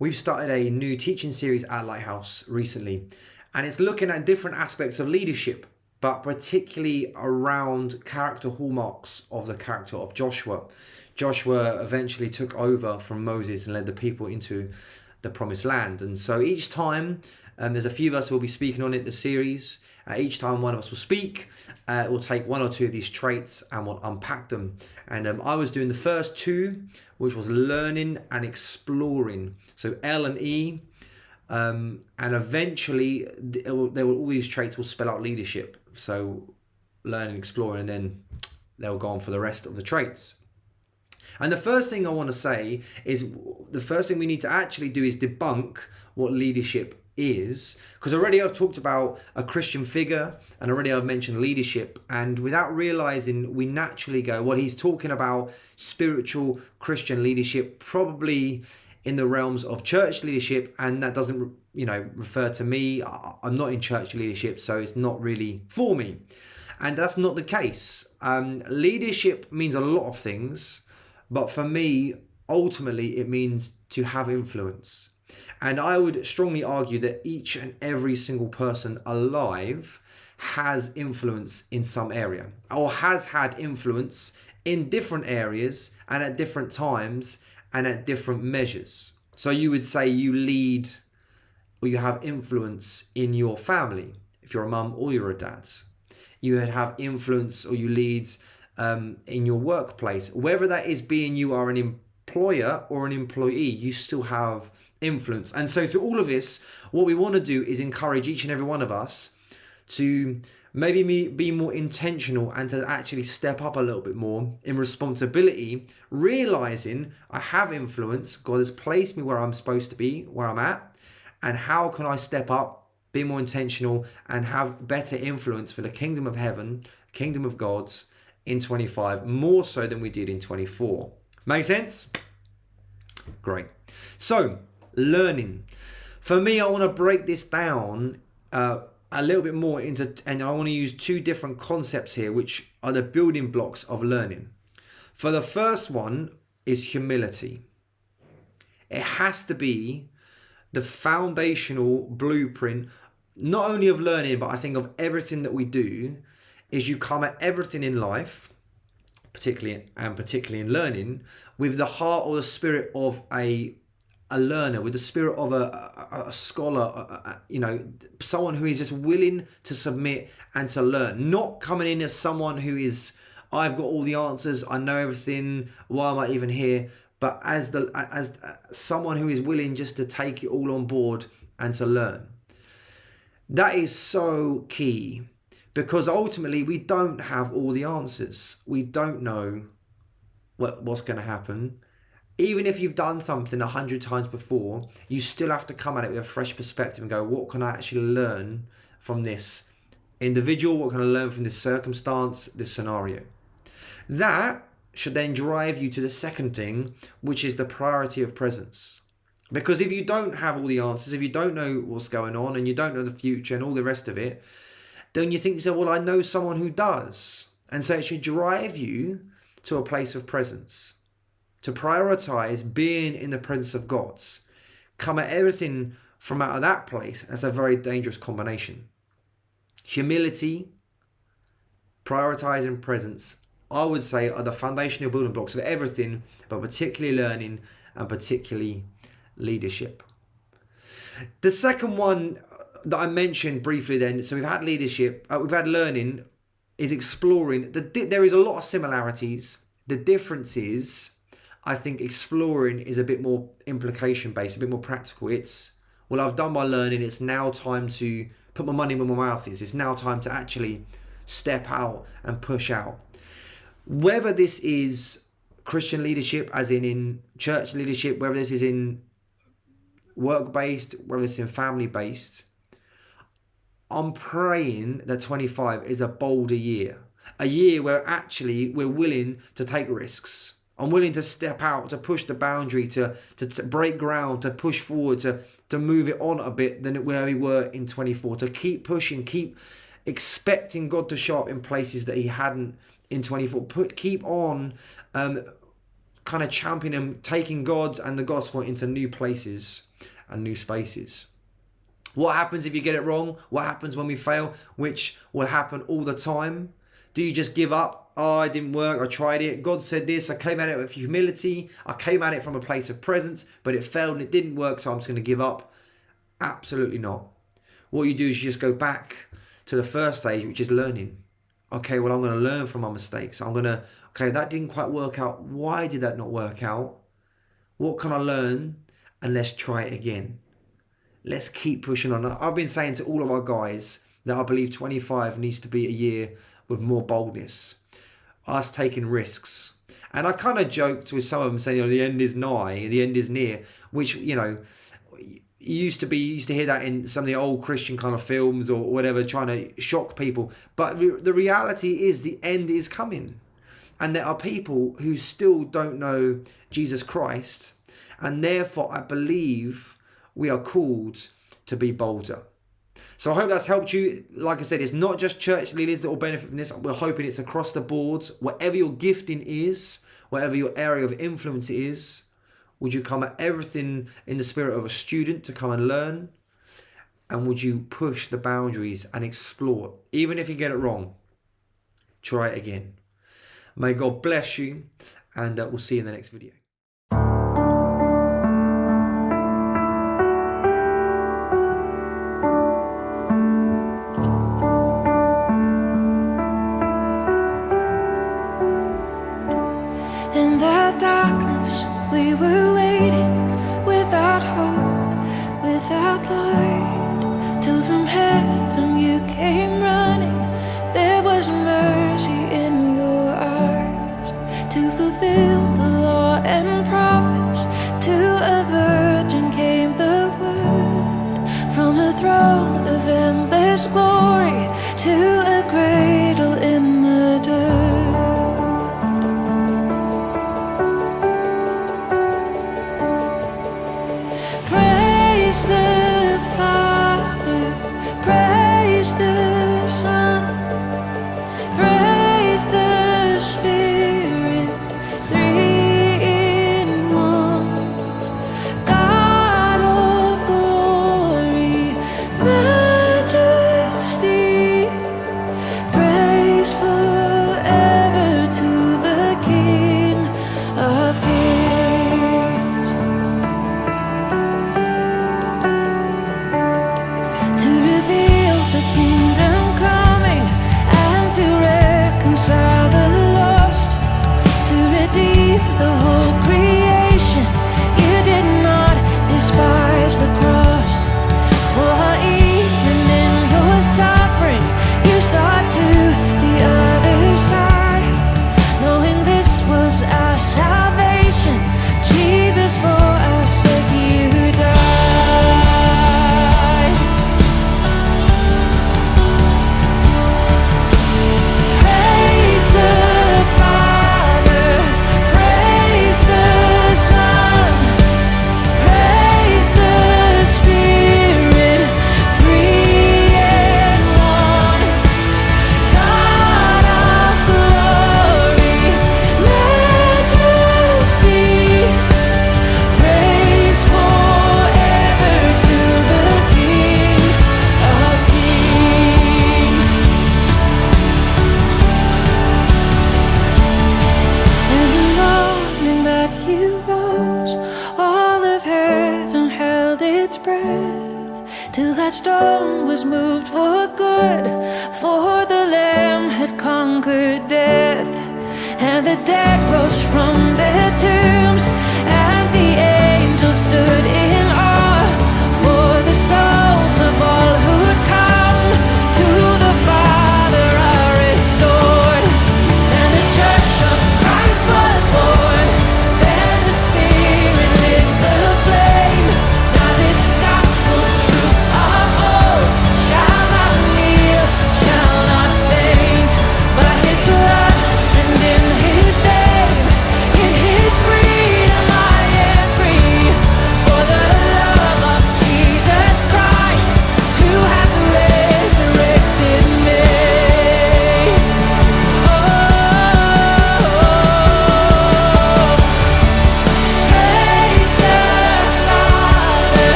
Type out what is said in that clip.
We've started a new teaching series at Lighthouse recently, and it's looking at different aspects of leadership, but particularly around character hallmarks of the character of Joshua. Joshua eventually took over from Moses and led the people into the promised land. And so each time, there's a few of us who will be speaking on it, the series. Each time one of us will speak, we'll take one or two of these traits and we'll unpack them. And I was doing the first two, which was learning and exploring. So L and E. And eventually, all these traits will spell out leadership. So learning, exploring, and then they'll go on for the rest of the traits. And the first thing I want to say is the first thing we need to actually do is debunk what leadership is, because already I've talked about a Christian figure and already I've mentioned leadership, and without realizing we naturally go, well, he's talking about spiritual Christian leadership, probably in the realms of church leadership, and that doesn't refer to me. I'm not in church leadership, so it's not really for me. And that's not the case. Leadership means a lot of things, but for me, ultimately, it means to have influence. And I would strongly argue that each and every single person alive has influence in some area, or has had influence in different areas and at different times and at different measures. So you would say you lead or you have influence in your family, if you're a mum or you're a dad. You would have influence or you lead in your workplace. Whether that is being you are an employer or an employee, you still have influence. And so through all of this, what we want to do is encourage each and every one of us to maybe be more intentional and to actually step up a little bit more in responsibility, realizing I have influence. God has placed me where I'm supposed to be, where I'm at, and how can I step up, be more intentional, and have better influence for the kingdom of heaven, kingdom of God's in 25, more so than we did in 24. Make sense? Great. So, learning. For me, I want to break this down a little bit more into, and I want to use two different concepts here, which are the building blocks of learning. For the first one is humility. It has to be the foundational blueprint, not only of learning, but I think of everything that we do, is you come at everything in life, particularly in learning, with the heart or the spirit of a learner, with the spirit of a scholar, someone who is just willing to submit and to learn, not coming in as someone who is, I've got all the answers, I know everything, why am I even here? But as someone who is willing just to take it all on board and to learn. That is so key, because ultimately we don't have all the answers. We don't know what's going to happen. Even if you've done something 100 times before, you still have to come at it with a fresh perspective and go, what can I actually learn from this individual? What can I learn from this circumstance, this scenario? That should then drive you to the second thing, which is the priority of presence. Because if you don't have all the answers, if you don't know what's going on and you don't know the future and all the rest of it, then you think, well, I know someone who does. And so it should drive you to a place of presence, to prioritize being in the presence of God. Come at everything from out of that place. That's a very dangerous combination. Humility, prioritizing presence, I would say, are the foundational building blocks of everything, but particularly learning and particularly leadership. The second one that I mentioned briefly then, so we've had leadership, we've had learning, is exploring. There is a lot of similarities. The difference is, I think exploring is a bit more implication based, a bit more practical. It's, well, I've done my learning, it's now time to put my money where my mouth is. It's now time to actually step out and push out. Whether this is Christian leadership, as in church leadership, whether this is in work-based, whether this is in family-based, I'm praying that 25 is a bolder year. A year where actually we're willing to take risks. I'm willing to step out, to push the boundary, to break ground, to push forward, to move it on a bit than where we were in 24, to keep pushing, keep expecting God to show up in places that he hadn't in 24. Keep on kind of championing taking God's and the gospel into new places and new spaces. What happens if you get it wrong? What happens when we fail? Which will happen all the time. Do you just give up? Oh, it didn't work. I tried it. God said this. I came at it with humility. I came at it from a place of presence, but it failed and it didn't work, so I'm just going to give up. Absolutely not. What you do is you just go back to the first stage, which is learning. Okay, well, I'm going to learn from my mistakes. Okay, that didn't quite work out. Why did that not work out? What can I learn? And let's try it again. Let's keep pushing on. I've been saying to all of our guys that I believe 25 needs to be a year with more boldness. Us taking risks. And I kind of joked with some of them saying, the end is nigh, the end is near, which, you used to hear that in some of the old Christian kind of films or whatever, trying to shock people. But the reality is the end is coming. And there are people who still don't know Jesus Christ. And therefore, I believe we are called to be bolder. So I hope that's helped you. Like I said, it's not just church leaders that will benefit from this. We're hoping it's across the board. Whatever your gifting is, whatever your area of influence is, would you come at everything in the spirit of a student to come and learn? And would you push the boundaries and explore? Even if you get it wrong, try it again. May God bless you, and we'll see you in the next video. In the darkness, we were waiting, without hope, without light, till from heaven you came running. There was mercy in your eyes, to fulfill the law and prophets. To a virgin came the word, from a throne of endless glory, to a cradle in the dirt. Praise the Father, praise the Son, praise the Spirit, three in one. God of glory, majesty, praise forever to the King of Kings. To reveal the kingdom coming, and to reconcile the lost, to redeem the whole creation. You did not despise the cross, for even in your suffering you saw to the other side, knowing this was our salvation. Jesus, for our sake you died. Praise the Father, praise the Son, praise the Spirit, three in one. God of glory, majesty, praise forever to the King of Kings. And the morning that you rose, all of heaven held its breath, till that stone was moved for good, for the Lamb had conquered death. And the dead rose from their tombs,